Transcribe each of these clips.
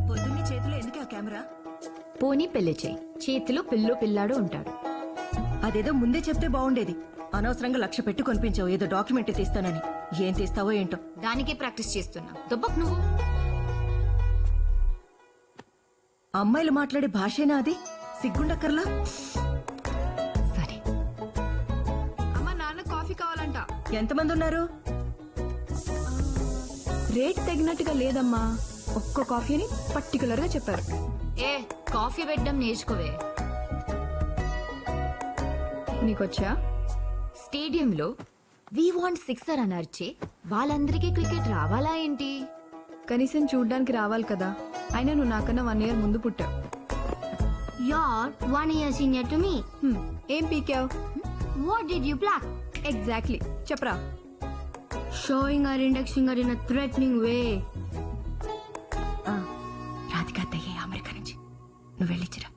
పొద్దున్నే చేతిలో ఎందుకు ఆ కెమెరా? పోనీ పెళ్లి చేయి, చేతిలో పిల్లో పిల్లాడు ఉంటాడు. అదేదో ముందే చెప్తే బాగుండేది. అనవసరంగా 1,00,000 పెట్టి కొనిపించావు ఏదో డాక్యుమెంట్ తీస్తానని. ఏం తీస్తావో ఏంటో. దానికే ప్రాక్టీస్ చేస్తున్నా. దొబ్బక్ నువ్వు. అమ్మాయిలు మాట్లాడే భాషేనా అది? సిగ్గుండక్కర్లా? సరే. అమ్మా, నాన్న కాఫీ కావాలంట. ఎంతమంది ఉన్నారు? రేట్ తగినట్టుగా లేదమ్మా. ఒక్క కాఫీ అని పర్టికులర్ గా చెప్పారు. ఏ కాఫీ పెట్టడం నేర్చుకోవే. నీకొచ్చా? స్టేడియంలో వి వాంట్ సిక్సర్ అని అరిచే వాళ్ళందరికీ క్రికెట్ రావాలా ఏంటి? కనీసం చూడ్డానికి రావాలి కదా. అయినా నువ్వు నాకన్నా 1 year ముందు పుట్టావు. You're 1 year senior to me. ఏం పీకావు? What did you pluck? Exactly చెప్పరా. Showing her index finger in a threatening way. Radhika అత్తయ్యే అమెరికా నుంచి. నువ్వు వెళ్ళిచ్చిరా.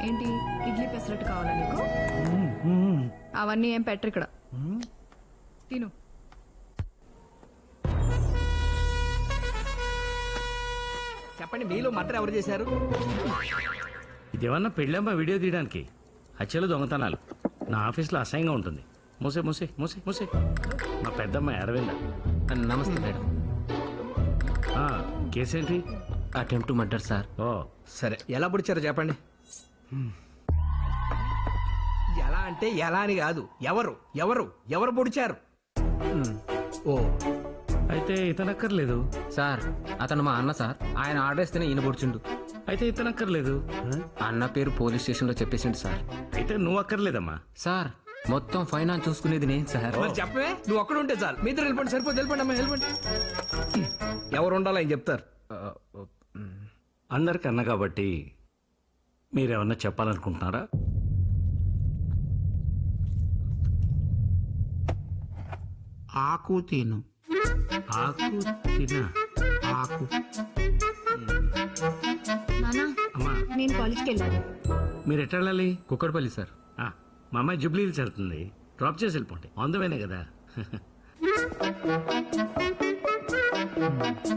ఏంటి, ఇడ్లీ పెసరట్టు కావాలా నీకు? అవన్నీ ఏం పెట్టరు ఇక్కడ. తిను. చెప్పండి, మీలో మర్డర్ ఎవరు చేశారు? ఇదేమన్నా పెళ్ళమ్మా వీడియో తీయడానికి? హత్యలు, దొంగతనాలు నా ఆఫీస్లో అసహ్యంగా ఉంటుంది. మూసే మూసే మూసే మూసే. మా పెద్దమ్మాయి అరవింద. నమస్తే మేడం. కేసేంటి? Attempt to murder sir. ఓ సరే, ఎలా పొడిచారో చెప్పండి. ఎలా అంటే ఎలా అని కాదు, ఎవరు ఎవరు ఎవరు పొడిచారు? ఓ అయితే ఇతనక్కర్లేదు. సార్, అతను మా అన్న సార్. ఆయన ఆర్డర్ ఇస్తేనే ఈయన పొడిచిండు. అయితే ఇతనక్కర్లేదు. అన్న పేరు పోలీస్ స్టేషన్లో చెప్పేసిండు సార్. అయితే నువ్వు అక్కర్లేదమ్మా. సార్, మొత్తం ఫైనాన్స్ చూసుకునేది నేను సార్. మరి చెప్పవే, నువ్వు ఒక్కడ ఉంటే చాలు. మీ ఇద్దరు వెళ్ళిపోండి, సరిపోతే వెళ్ళిపోండి అమ్మా, వెళ్ళిపోండి. ఎవరు ఉండాలో ఆయన చెప్తారు. అందరికి అన్న కాబట్టి మీరేమన్నా చెప్పాలనుకుంటున్నారా? ఆకు తిను. ఆకు తినా? ఆకు. నానా, అమ్మా, నేను కాలేజ్కి వెళ్ళాలి. మీరు ఎట్లా వెళ్ళాలి? కుక్కడపల్లి సార్. మా అమ్మాయి జూబ్లీ హిల్స్ వెళ్తుంది. డ్రాప్ చేసి వెళ్ళిపోండి. అందమేనే కదా.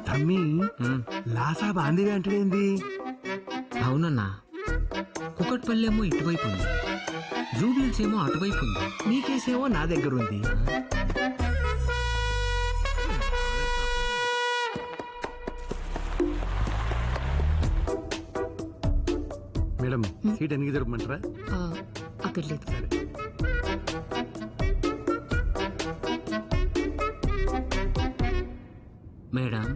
తమ్మి, లాసా బాందివి అంటేంది? అవునన్నా, కుక్కడపల్లి ఏమో ఇటువైపు ఉంది, జూబిల్స్ ఏమో అటువైపు ఉంది. నీ కేసేమో నా దగ్గర ఉంది. మేడం, సీట్ ఎన్ని దొరకమంటారా? అక్కర్లేదు. మేడం,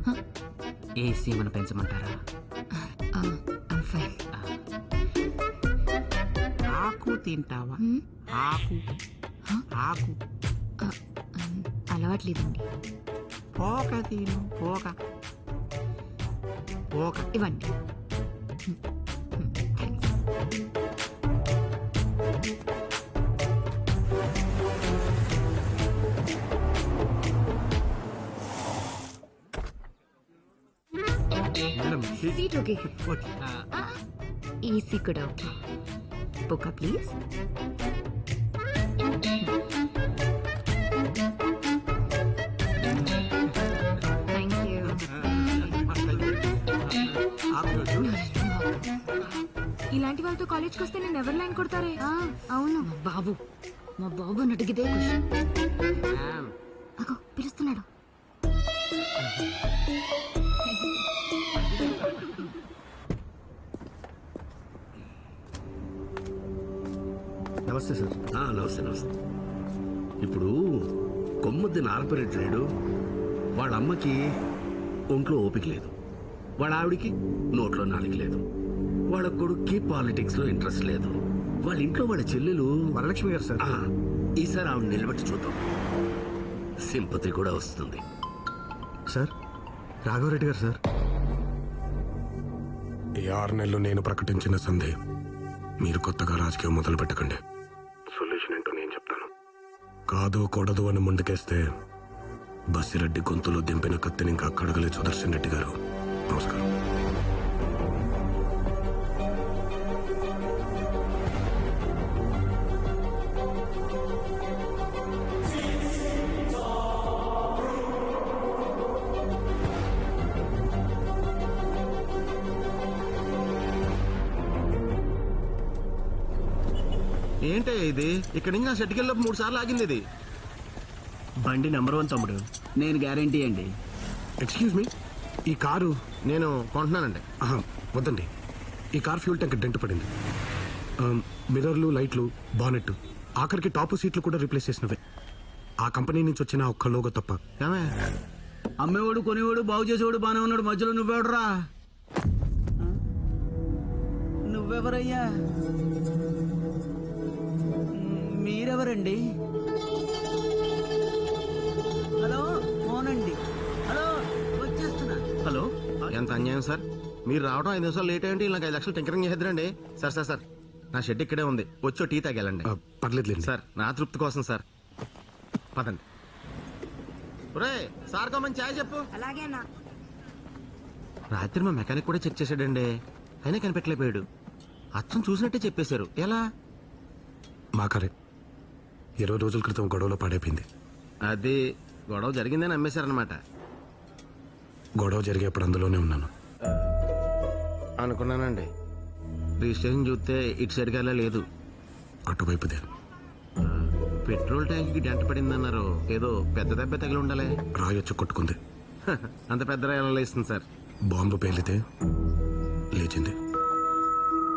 ఏసీ మన పెంచమంటారా? ఫైన్. ఆకు తింటావా? ఆకు. ఆకు. అలవాట్లేదండి. పోక తిను. పోక. పోక. ఇవ్వండి. Thanks. Madam, seat okay. AC కూడా okay. Book please. Thank you. ఇలాంటి వాళ్ళతో కాలేజ్కి వస్తే నేను ఎవరు లైన్ కొడతారే? అవును, మా బాబు నటికిదే క్వశ్చన్. అగో పిలుస్తున్నాడు. నమస్తే సార్. నమస్తే నమస్తే. ఇప్పుడు కొమ్ముద్ది నారపరెట్లేడు. వాళ్ళ అమ్మకి ఒంట్లో ఓపిక లేదు, వాళ్ళ ఆవిడికి నోట్లో నాలుగు లేదు, వాళ్ళ కొడుక్కి పాలిటిక్స్ లో ఇంట్రెస్ట్ లేదు, వాళ్ళ ఇంట్లో వాళ్ళ చెల్లెలు వరలక్ష్మి గారు సార్. ఈసారి ఆవిడ నిలబెట్టి చూద్దాం, సింపతి కూడా వస్తుంది. సార్, రాఘవరెడ్డి గారు సార్. ఈ 6 నెలలు నేను ప్రకటించిన సంధి మీరు కొత్తగా రాజకీయం మొదలు పెట్టకండి. సొల్యూషన్ ఏంటో నేను చెప్తాను. కాదు కూడదు అని ముందుకేస్తే బస్సిరెడ్డి గొంతులో దింపిన కత్తిని ఇంకా కడగలే సుదర్శన్ రెడ్డి గారు. నమస్కారం. ఏంటే ఇది ఇక్కడి నుంచి నా షెట్కి వెళ్ళి 3 సార్లు ఆగింది ఇది. బండి నెంబర్ 1 తమ్ముడు, నేను గ్యారంటీ అండి. ఎక్స్క్యూజ్ మీ, ఈ కారు నేను కొంటున్నానండి. వద్దండి. ఈ కార్ ఫ్యూల్ ట్యాంక్ డెంట్ పడింది. మిర్రర్లు, లైట్లు, బానెట్, ఆఖరికి టాప్ సీట్లు కూడా రీప్లేస్ చేసినవే. ఆ కంపెనీ నుంచి వచ్చిన ఒక్క లోగో తప్ప. ఏమే అమ్మేవాడు కొనేవాడు బాగు చేసేవాడు బానే ఉన్నాడు, మధ్యలో నువ్వెవడరా? నువ్వెవరయ్యా? మీరెవరండి? హలో, ఫోన్ అండి. హలో, వచ్చేస్తున్నా. హలో, ఎంత అన్యాయం సార్, మీరు రావడం 5 నిమిషాలు లేట్ అయ్యండి. నాకు 5 లక్షలు టింకరింగ్ చేద్దరండి. సార్ సార్ సార్, నా షెడ్ ఇక్కడే ఉంది, వచ్చో టీ తాగెళ్ళండి. పర్లేదులేండి సార్, నా తృప్తి కోసం సార్. పదండి. ఒరే సార్ కమని ఛాయ్ చెప్పు. అలాగేనా? రాత్రి మా మెకానిక్ కూడా చెక్ చేశాడండి, అయినా కనిపెట్టలేకపోయాడు. అచ్చం చూసినట్టే చెప్పేశారు. ఎలా? మా కారే 20 రోజుల క్రితం గొడవలో పాడైపోయింది. అది గొడవ జరిగిందని అమ్మేశారనమాట. గొడవ జరిగేప్పుడు అందులోనే ఉన్నాను. అనుకున్నానండి. రిజిస్ట్రేషన్ చూస్తే ఇటు సైడ్గా లేదు, అటువైపుదే. పెట్రోల్ ట్యాంక్కి డెంట పడిందన్నారు. ఏదో పెద్ద దెబ్బ తగిలి ఉండాలి. రాయొచ్చు కొట్టుకుంది. అంత పెద్ద రాయలు లేస్తుంది సార్. బాంబు పేలితే లేచింది.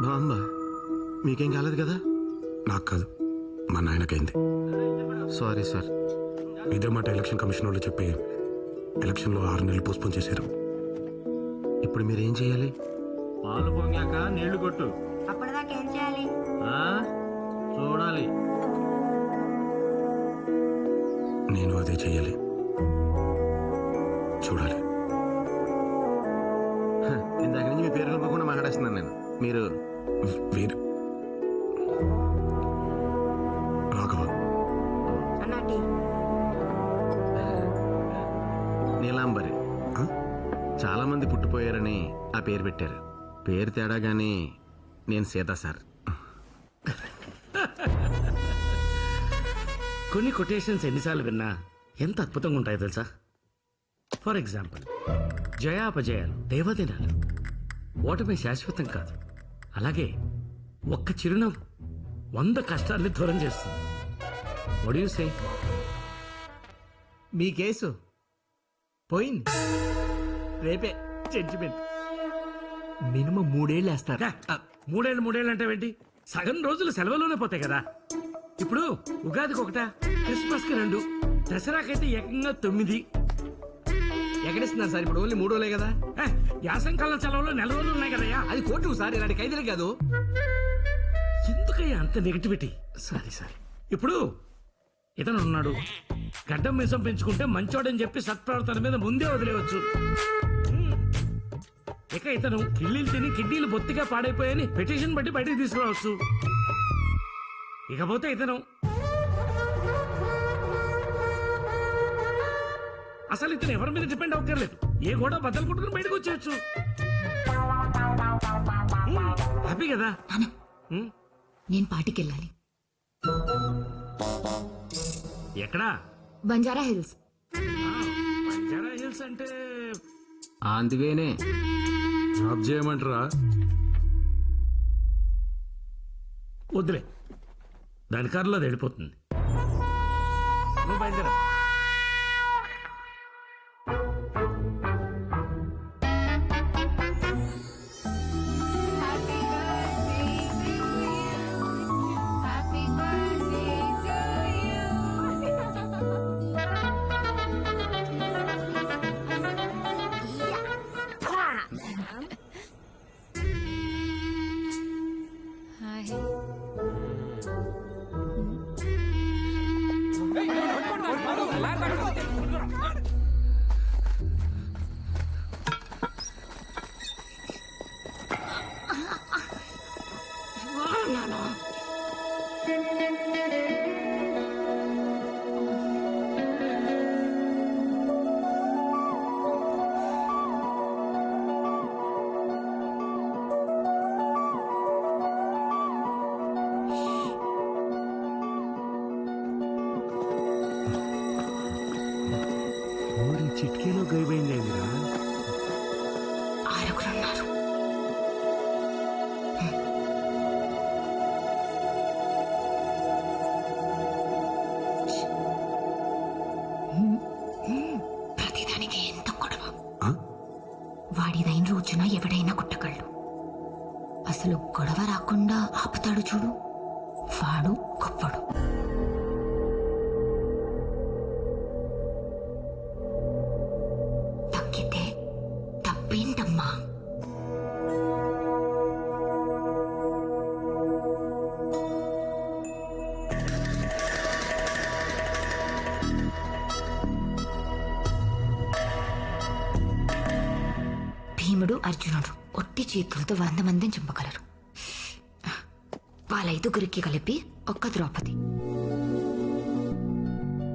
బాంబా? మీకేం కాలేదు కదా? నాకు కాదు, మా నాయనకైంది. Sorry sir. ఇదే మాట ఎలక్షన్ కమిషన్ వాళ్ళు చెప్పి ఎలక్షన్లో 6 నెలలు పోస్ట్పోన్ చేశారు. ఇప్పుడు మీరేం చేయాలి? పాలు పొంగాక నీళ్లు కొట్టు. అప్పటిదాకా ఏం చేయాలి? చూడాలి. నేను అదే చెయ్యాలి, చూడాలి. ఇందాక నుంచి మీ పేరు కనుకోకుండా మాట్లాడేస్తున్నాను నేను. మీరు వీరు రాఘవ. అన్నాటి నీలాంబరి. ఆ? చాలా మంది పుట్టిపోయారని ఆ పేరు పెట్టారు. పేరు తేడా గానీ నేను సీత సార్. కొన్ని కొటేషన్స్ ఎన్నిసార్లు విన్నా ఎంత అద్భుతంగా ఉంటాయో తెలుసా? ఫర్ ఎగ్జాంపుల్, జయాపజయాలు దేవదినాలు, ఓటమి శాశ్వతం కాదు. అలాగే ఒక్క చిరునవ్వు 100 కష్టాల్ని దూరం చేస్తుంది. What you say? Me case పోయింది. రేపే జడ్జిమెంట్. మినిమం 3 ఏళ్ళు వేస్తారు. 3 ఏళ్ళు అంటే ఏంటి? సగం రోజులు సెలవులోనే పోతాయి కదా. ఇప్పుడు ఉగాదికి 1, క్రిస్మస్కి 2, దసరాకైతే ఏకంగా 9. ఎక్కడిస్తున్నారు సార్? ఇప్పుడు ఓన్లీ 3 రోజులే కదా. యాసంకాలం సెలవులో 4 రోజులు ఉన్నాయి కదయ్యా. అది కోర్టు సార్, ఇలాంటి ఖైదీలే కాదు. ఎందుకయ్యా అంత నెగిటివిటీ? సారీ. ఇప్పుడు ఇతను ఉన్నాడు, గడ్డం మీసం పెంచుకుంటే మంచోడని చెప్పి సత్ప్రవర్తన మీద ముందే వదిలేవచ్చు. ఇక ఇతను కిళ్ళీలు తిని కిడ్నీలు బొత్తిగా పాడైపోయాయని పిటిషన్ బట్టి బయటికి తీసుకురావచ్చు. ఇకపోతే ఇతను అసలు ఇతను ఎవరి మీద డిపెండ్ అవ్వక్కర్లేదు. ఏ గోడ బద్దలు కొట్టుకుని బయటకు వచ్చేయచ్చు. హ్యాపీ కదా? నేను పార్టీకెళ్ళాలి. ఎక్కడా? బంజారా హిల్స్. బంజారా హిల్స్ అంటే అందువేనే జాబ్ చేయమంటారా? వద్దులే, దాని కారులో అది వెళ్ళిపోతుంది. నువ్వు బయలుదేరా. చిట్కీలో గైపోయింది. ఆరుగురున్నారు. ఏంటమ్మా? భీముడు అర్జునుడు ఒట్టి చేతులతో 100 మందిని చంపగలరు. వాళ్ళ 5గురికి కలిపి ఒక్క ద్రౌపది.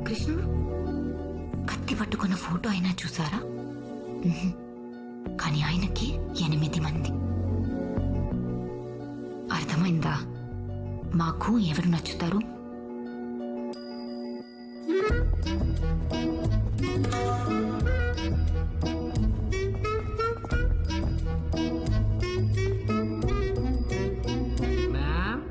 కృష్ణుడు కత్తి పట్టుకున్న ఫోటో అయినా చూసారా? కానీ ఆయనకి 8 మంది. అర్థమైందా? మాకు ఎవరు నచ్చుతారు? మ్యామ్,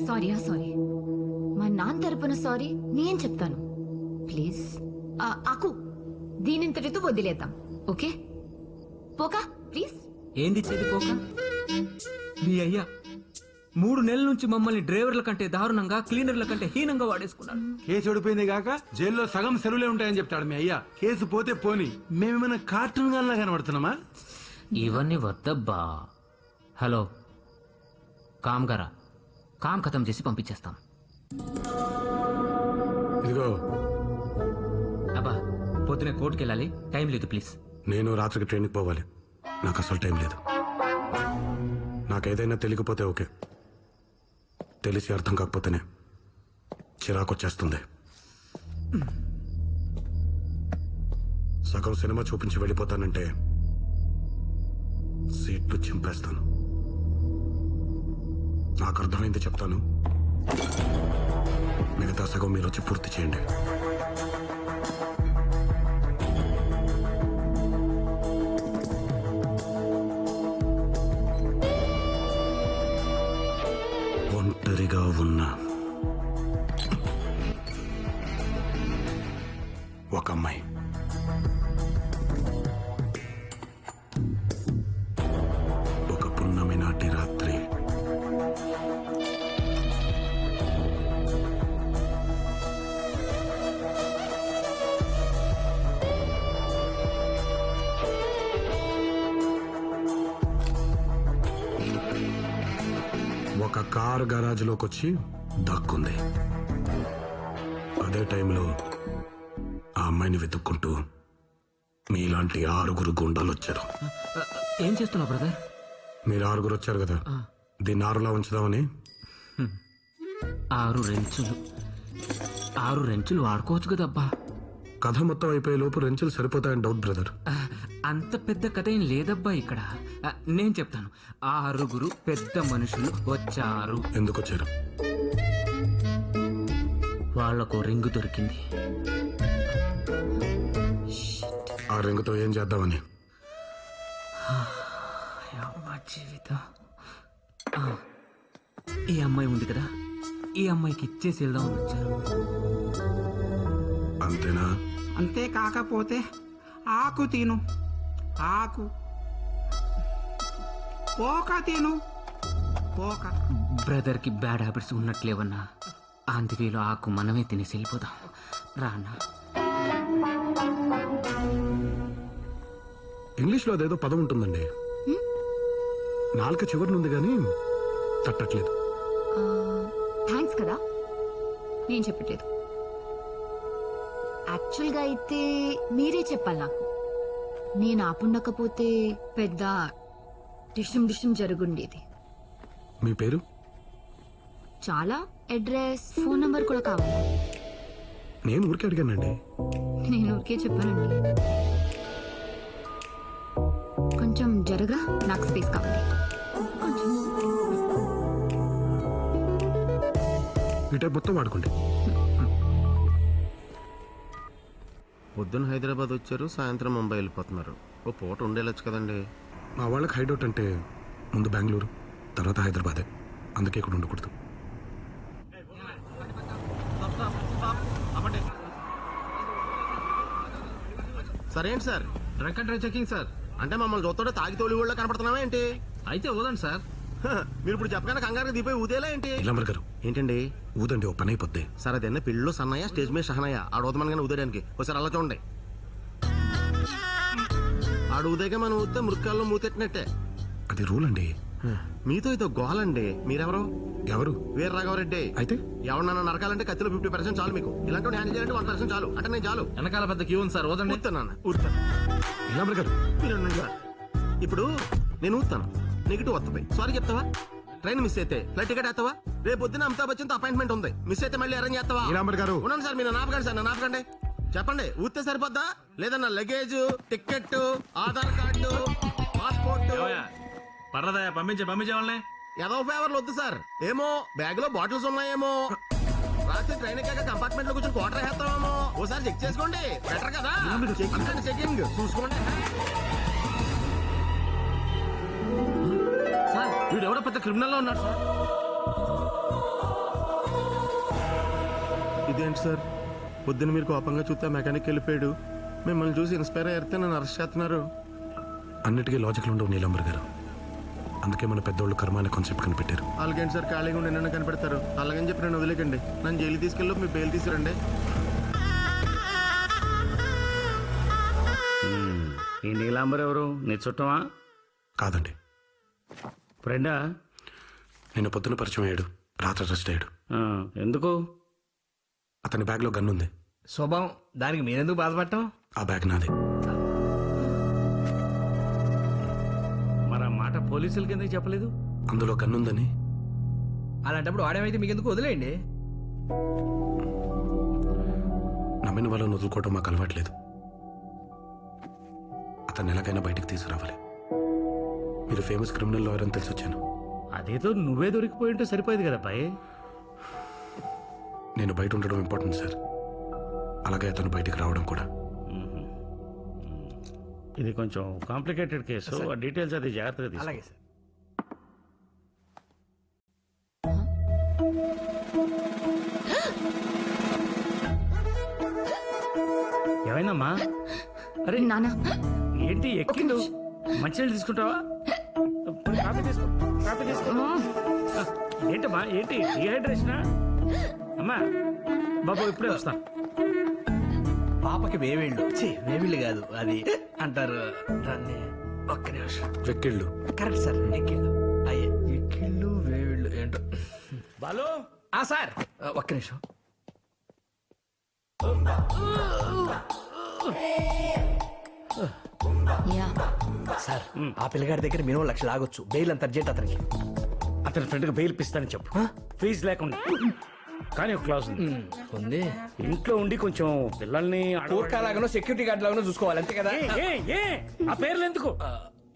సారీ సారీ మా నాన్న తరపున సారీ నేను చెప్తాను. ప్లీజ్ ఆకు దీనింతటితో వదిలేద్దాం. Okay పోకా please. ఏంది చెదిపోక? మీ అయ్యా 3 నెలల నుంచి మమ్మల్ని డ్రైవర్ల కంటే దారుణంగా, క్లీనర్ల కంటే హీనంగా వాడేసుకున్నాడు. కేసు ఓడిపోయింది కాక జైల్లో సగం సెలవులే ఉంటాయని చెప్తాడు మీ అయ్యా. కేసు పోతే పోని, మేమేమైనా కార్టూన్ గాల్లా కనబడుతున్నామా? ఇవన్నీ వద్దబ్బా. హలో, కామ్ గారా, కామ్ ఖతం చేసి పంపించేస్తాం. ఇదిగో అబ్బా, పొద్దునే కోర్టుకి వెళ్ళాలి, టైం లేదు ప్లీజ్. నేను రాత్రికి ట్రైన్కి పోవాలి. నాకు అసలు టైం లేదు. నాకేదైనా తెలియకపోతే ఓకే, తెలిసి అర్థం కాకపోతేనే చిరాకు వచ్చేస్తుంది. సగం సినిమా చూపించి వెళ్ళిపోతానంటే సీట్లు చింపేస్తాను. నాకు అర్థమైంది చెప్తాను, మిగతా సగం మీరు వచ్చి పూర్తి చేయండి. ఒంటరిగా ఉన్న ఒక అమ్మాయి, ఒక పున్నమి నాటి రాత్రి, ఒక కార్ గరాజ్లోకి వచ్చి దాక్కుంది. అదే టైంలో ఆ అమ్మాయిని వెతుక్కుంటూ మీలాంటి 6 గుండాలు వచ్చారు. ఏం చేస్తున్నావు బ్రదర్? మీరు 6 వచ్చారు కదా, దీన్ని 6లా ఉంచుదామని. 6 రెంచులు, 6 రెంచులు వాడుకోవచ్చు కదబ్బా. కథ మొత్తం అయిపోయే లోపు రెంచులు సరిపోతాయని డౌట్ బ్రదర్. అంత పెద్ద కథ ఏం లేదబ్బా ఇక్కడ. నేను చెప్తాను. 6 పెద్ద మనుషులు వచ్చారు. ఎందుకు వచ్చారు? వాళ్లకు రింగు దొరికింది. ఆ రింగుతో ఏం చేద్దామని. జీవితం. ఈ అమ్మాయి ఉంది కదా, ఈ అమ్మాయికి ఇచ్చేసి వెళ్దామని వచ్చారు. అంతేనా? అంతే కాకపోతే ఆకు తిను, ఆకు పోక తిను, పోక. బ్రదర్ కి బ్యాడ్ హ్యాబిట్స్ ఉన్నట్లేవన్నా, అందువేలో ఆకు మనమే తినేసి వెళ్ళిపోదాం. రానా? ఇంగ్లీష్లో అదేదో పదం ఉంటుందండి, నాలుక చివరినుంది కానీ తట్టట్లేదు. థ్యాంక్స్ కదా, నేను చెప్పట్లేదు. యాక్చువల్గా అయితే మీరే చెప్పాలి నాకు. నేను ఆపుండకపోతే పెద్ద డిషం జరుగుండేది. మీ పేరు? చాలా అడ్రస్, ఫోన్ నంబర్ కూడా కావాలి. నేను ఊరికే అడిగానండి. నేను ఊరికే చెప్పానండి. కొంచెం జరగా, నాకు స్పేస్ కావాలి. కొంచెం ఈ టైప్ మొత్తం వాడుకోండి. పొద్దున్న హైదరాబాద్ వచ్చారు, సాయంత్రం ముంబై వెళ్ళిపోతున్నారు. ఓ పూట ఉండేలొచ్చు కదండి. మా వాళ్ళకి హైడౌట్ అంటే ముందు బెంగళూరు, తర్వాత హైదరాబాదే. అందుకే ఇక్కడ ఉండకూడదు. సార్ ఏంటి sir? Drunk and drive checking sir. అంటే మమ్మల్ని చూస్తుంటే తాగి తోలి ఊళ్ళో కనపడుతున్నావా ఏంటి? అయితే వదండి సార్. మీరు ఇప్పుడు చెప్పగానే కంగారుగా దిపోయి ఊదేలా ఏంటి? నీలాంబర్ గారు ఏంటండి? ఊదండి ఓ పని అయిపోద్ది. సార్ అదన్నీ పెళ్ళిలో సన్నయ్య, స్టేజ్ మీద షహనయ్య. ఆడు ఊదమనగానే ఊదేయడానికి ఒకసారి అలా చూడండి. ఆడు ఊదేగా మనం ఊతే మృక్కాల్లో మూతెట్టినట్టే. అది రూల్ అండి. మీతో ఇదో గోలండి. మీరెవరు? ఎవరు? వీర రాఘవరెడ్డి. అయితే ఎవరన్నా నరకాలంటే కత్తిలో 50% చాలు మీకు. ఇలాంటి హ్యాండిల్ చేయాలంటే 1% చాలు. అంటే నేను చాలు. వెనకాల పెద్ద క్యూ ఉంది సార్, వదండి. ఊతాను ఊతాను. నీలాంబర్ గారు మీరు ఉండండి సార్. ఇప్పుడు నేను ఊతాను, నెగిటివ్ వస్తుంది. సారీ చెప్తావా? ట్రైన్ మిస్ అయితే ఫ్లైట్ టికెట్ వేస్తావా? రేపు పొద్దున అమితాబ్ బచ్చన్ తో అపాయింట్మెంట్ ఉంది. మిస్ అయితే మళ్ళీ అరేంజ్ చేస్తావా? నీలాంబర్ గారు ఉన్నాను సార్. మీరు నాపకండి సార్, నన్ను ఆపకండి. చెప్పండి, ఊతే సరిపోద్దా? లేదన్నా luggage, ticket, Aadhaar card, passport. పర్లేదా, పంపించే వాళ్ళని. ఏదో ఫేవర్లు వద్దు సార్. ఏమో బ్యాగ్ లో బాటిల్స్ ఉన్నాయేమో. రాత్రి ట్రైన్ ఎక్కాక కంపార్ట్మెంట్ లో కూర్చొని క్వార్టర్ వేస్తామేమో. ఓసారి చెక్ చేసుకోండి, బెటర్ కదా. చెకింగ్ చూసుకోండి. సార్ వీడు ఎవడో పెద్ద క్రిమినల్ లో ఉన్నాడు సార్. ఇదేంటి సార్, పొద్దున్న మీరు కోపంగా చూస్తే మెకానిక్ వెళ్ళిపోయాడు. మిమ్మల్ని చూసి ఇన్స్పైర్ అయితే నన్ను అరెస్ట్ చేస్తున్నారు. అన్నిటికీ లాజిక్లు ఉండవు నీలాంబర్ గారు. అందుకే మన పెద్దోళ్ళు కర్మ అనే కాన్సెప్ట్ కనిపెట్టారు. అలాగేంటి సార్, ఖాళీగా ఉండి నిన్న కనిపెడతారు. అలాగని చెప్పి నన్ను వదిలేకండి. నన్ను జైలు తీసుకెళ్ళి మీ బెయిల్ తీసుకురండి. ఈ నీలాంబర్ ఎవరు? నీ చుట్టమా? కాదండి, ఫ్రెండా? నేను పొద్దున పరిచయం అయ్యాడు, రాత్రి అరెస్ట్ అయ్యాడు. ఎందుకు? అతని బ్యాగ్ లో గన్ ఉంది. స్వభావం, దానికి మీరెందుకు బాధపడటం? ఆ బ్యాగ్ నాది. మరి ఆ మాట పోలీసులకి ఎందుకు చెప్పలేదు? అందులో గన్ ఉందని. అలాంటప్పుడు వాడేమైతే మీకు ఎందుకు వదిలేయండి. నమ్మిన వాళ్ళని వదులుకోవడం మాకు అలవాట్లేదు. అతన్ని ఎలాగైనా బయటికి తీసుకురావాలి. మీరు ఫేమస్ క్రిమినల్ లాయర్ అని తెలిసి వచ్చాను. అదేదో నువ్వే దొరికిపోయి ఉంటే సరిపోయేది కదా బాయ్. నేను బయట ఉండడం ఇంపార్టెంట్ సార్, అలాగే అతను బయటికి రావడం కూడా. ఇది కొంచెం కాంప్లికేటెడ్ కేసు, ఆ డీటెయిల్స్ అది జాగ్రత్తగా తీసుకో. అలాగే సార్. ఏమైందమ్మా? అరే నానా ఏంటి ఎక్కిండు? మంచినీళ్ళు తీసుకుంటావా? పోనీ కాఫీ తీసుకో, కాఫీ తీసుకో. ఏంటమ్మా, ఏంటి డిహైడ్రేషనా? అమ్మా బాబు ఇప్పుడే వస్తా. పాపకి వేవిళ్ళు, వేవిళ్ళు కాదు అది అంటారు దాన్ని. ఒక్క నిమిషం. వెక్కిళ్ళు. కరెక్ట్ సార్, ఎక్కిళ్ళు. అయ్యే ఎక్కిళ్ళు వేవిళ్ళు ఏంటో. బాలు సార్ ఒక్క నిమిషం. యా సార్ ఆ పిల్లగాడి దగ్గర మినిమం 1,00,000 లాగొచ్చు. బెయిల్ అంత అర్జెంట్ అతనికి. అతని ఫ్రెండ్కి బెయిల్ ఇప్పిస్తానని చెప్పు, ఫీజు లేకుండా. కానీ ఒక క్లాస్ ఉంది. ఉంది. ఇంట్లో ఉండి కొంచెం పిల్లల్ని లాగానో సెక్యూరిటీ గార్డ్ లాగానో చూసుకోవాలి, అంతే కదా. ఆ పేర్లు ఎందుకు?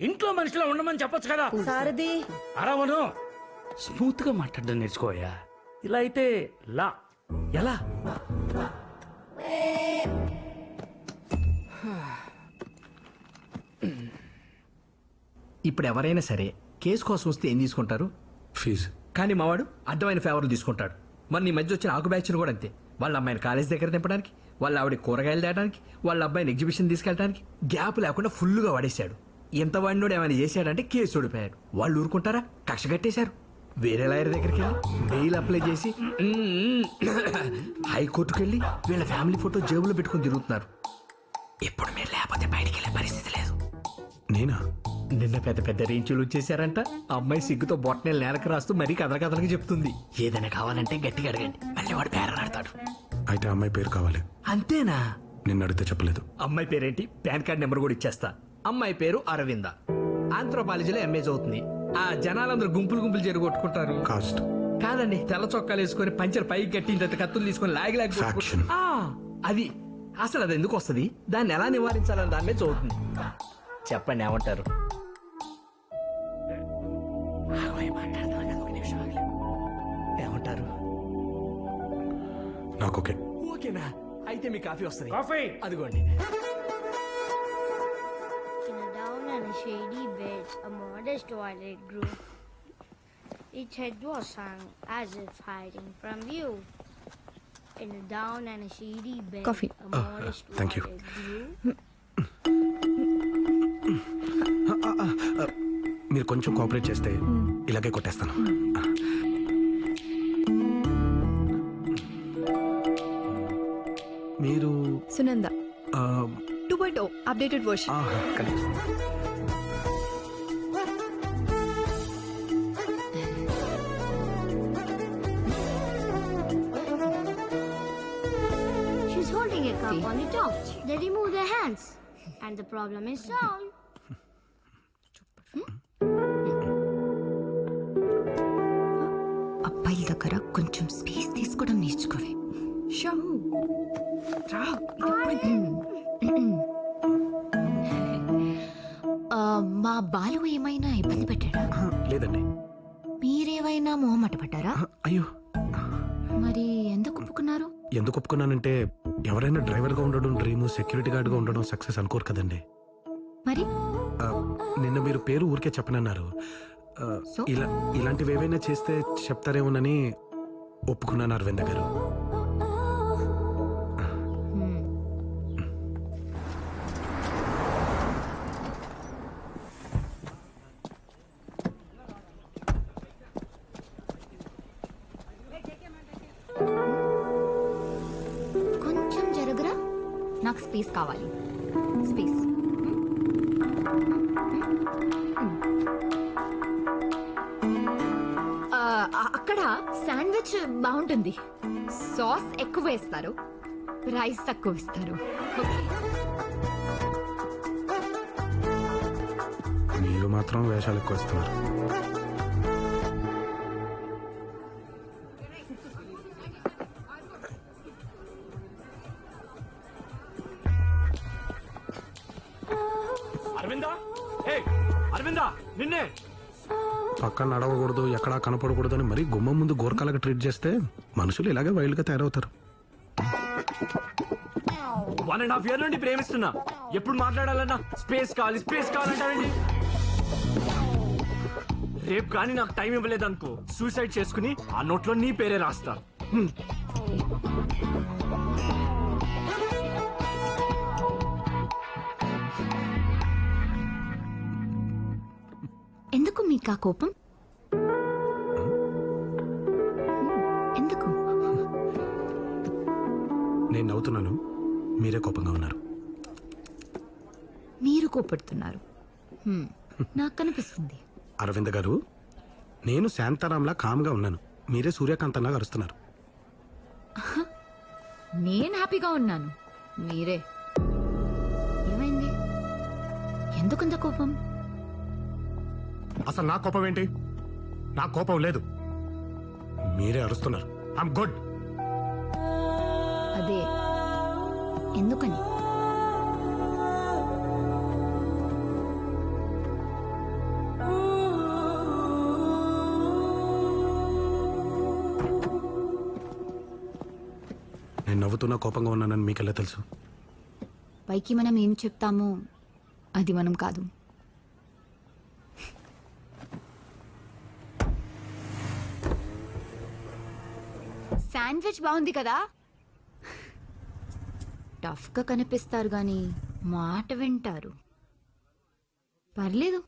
ఇంట్లో మనిషిలో ఉండమని చెప్పొచ్చు కదా. సారథి అరవను, స్మూత్ గా మాట్లాడడం నేర్చుకోయా. ఇలా అయితే లా ఎలా? ఇప్పుడు ఎవరైనా సరే కేసు కోసం వస్తే ఏం తీసుకుంటారు? ఫీజు. కానీ మావాడు అడ్డమైన ఫేవర్లు తీసుకుంటాడు. మరి నీ మధ్య వచ్చిన ఆకు బ్యాచ్ను కూడా అంతే. వాళ్ళ అమ్మాయిని కాలేజ్ దగ్గర దింపడానికి, వాళ్ళ ఆవిడ కూరగాయలు తేయడానికి, వాళ్ళ అబ్బాయిని ఎగ్జిబిషన్ తీసుకెళ్ళడానికి గ్యాప్ లేకుండా ఫుల్గా వాడేశాడు. ఎంత వాడినోడు ఏమైనా చేశాడంటే కేసు ఓడిపోయాడు. వాళ్ళు ఊరుకుంటారా? కక్ష కట్టేశారు. వేరే లాయర్ దగ్గరికి వెళ్ళి బెయిల్ అప్లై చేసి హైకోర్టుకు వెళ్ళి వీళ్ళ ఫ్యామిలీ ఫోటో జేబులో పెట్టుకుని తిరుగుతున్నారు. ఇప్పుడు మీరు లేకపోతే బయటికి వెళ్ళే పరిస్థితి లేదు. నేనా? నిన్న పెద్ద పెద్ద రేంచులు వచ్చేసారంట. అమ్మాయి సిగ్గుతో బొట్టనేలు నేలకు రాస్తూ మరీ కథలకి చెప్తుంది. ఏదైనా కావాలంటే గట్టిగా అడగండి, మళ్ళీ వాడు పేరలాడతాడు. అయితే అమ్మాయి పేరు కావాలి. అంతేనా? నిన్ను అడిగితే చెప్పలేదు. అమ్మాయి పేరేంటి? పాన్ కార్డ్ నెంబర్ కూడా ఇచ్చేస్తా. అమ్మాయి పేరు అరవింద. ఆంథ్రోపాలజీలో ఎంఏ చదువుతుంది. ఆ జనాలందరూ గుంపులు జరగొట్టుకుంటారు. కాస్ట్. కాదండి, తెల్ల చొక్కాలు వేసుకొని పంచర్ పైకి కట్టిన కత్తులు తీసుకొని లాగి Faction. అది అసలు అది ఎందుకు వస్తుంది, దాన్ని ఎలా నివారించాలని దాని మీద చదువుతుంది. చెప్పండి ఏమంటారు? ఏమంటారు? నాకు ఓకే. ఓకేనా? అయితే మీ కాఫీ వస్తుంది. కాఫీ అదిగోండి. In a down and a shady bed, a modest toilet grew. Its head was hung as if hiding from view. In a down and a shady bed, Coffee. a modest thank you. toilet grew. మీరు కొంచెం cooperate చేస్తే ఇలాగే కొట్టేస్తాను. మీరు Sunanda 2.0 updated version. కనిపిస్తుంది. She's holding a cup on the top. They remove their hands, and the problem is solved. అబ్బాయిల దగ్గర కొంచెం స్పేస్ తీసుకోవడం నేర్చుకోవే. షో మా బాలు ఏమైనా ఇబ్బంది పెట్టాడా? లేదండి. మీరేమైనా మొహమాట పడ్డారా? అయ్యో, మరి ఎందుకు ఒప్పుకున్నారు? ఎందుకు ఒప్పుకున్నానంటే ఎవరైనా డ్రైవర్గా ఉండడం డ్రీము, సెక్యూరిటీ గార్డ్గా ఉండడం సక్సెస్ అనుకోరు కదండి. మరి నిన్న మీరు పేరు ఊరికే చెప్పనన్నారు. ఇలాంటివి ఏవైనా చేస్తే చెప్తారేమోనని ఒప్పుకున్నాను అరవింద గారు. కొంచెం జరగరా, నాకు స్పేస్ కావాలి. స్పేస్. అక్కడ శాండ్విచ్ బాగుంటుంది. సాస్ ఎక్కువ వేస్తారు, రైస్ తక్కువ ఇస్తారు. మీరు మాత్రం వేషాలు ఎక్కువ ఇస్తున్నారు. అరవిందా, నిన్నే. పక్కన నడవకూడదు, ఎక్కడా కనపడకూడదు అని మరీ గుమ్మం ముందు గోరకాలుగా ట్రీట్ చేస్తే మనుషులు ఇలాగే వైల్డ్గా తయారవుతారు. 1.5 years నుండి ప్రేమిస్తున్నా. ఎప్పుడు మాట్లాడాలన్నా స్పేస్ కావాలంటారండి. రేపు కానీ నాకు టైం ఇవ్వలేదనుకో, సూసైడ్ చేసుకుని ఆ నోట్లో నీ పేరే రాస్తా. ఎందుకు మీకు ఆ కోపం? ఎందుకు? నేను నవ్వుతున్నాను, మీరే కోపంగా ఉన్నారు. మీరు కోపడుతున్నారు, నాకు కనిపిస్తుంది. అరవింద గారు, నేను శాంతారాంలా కామ్గా ఉన్నాను, మీరే సూర్యకాంతంలా అరుస్తున్నారు. నేను హ్యాపీగా ఉన్నాను, మీరే. ఏమైంది? ఎందుకంత కోపం? అసలు నా కోపం ఏంటి? నా కోపం లేదు, మీరే అరుస్తున్నారు. I'm good. అదే ఎందుకని? నేను నవ్వుతున్నా కోపంగా ఉన్నానని మీకెలా తెలుసు? పైకి మనం ఏం చెప్తామో అది మనం కాదు. శాండ్విచ్ బాగుంది కదా? టఫ్గా కనిపిస్తారు గాని మాట వింటారు. పర్లేదు.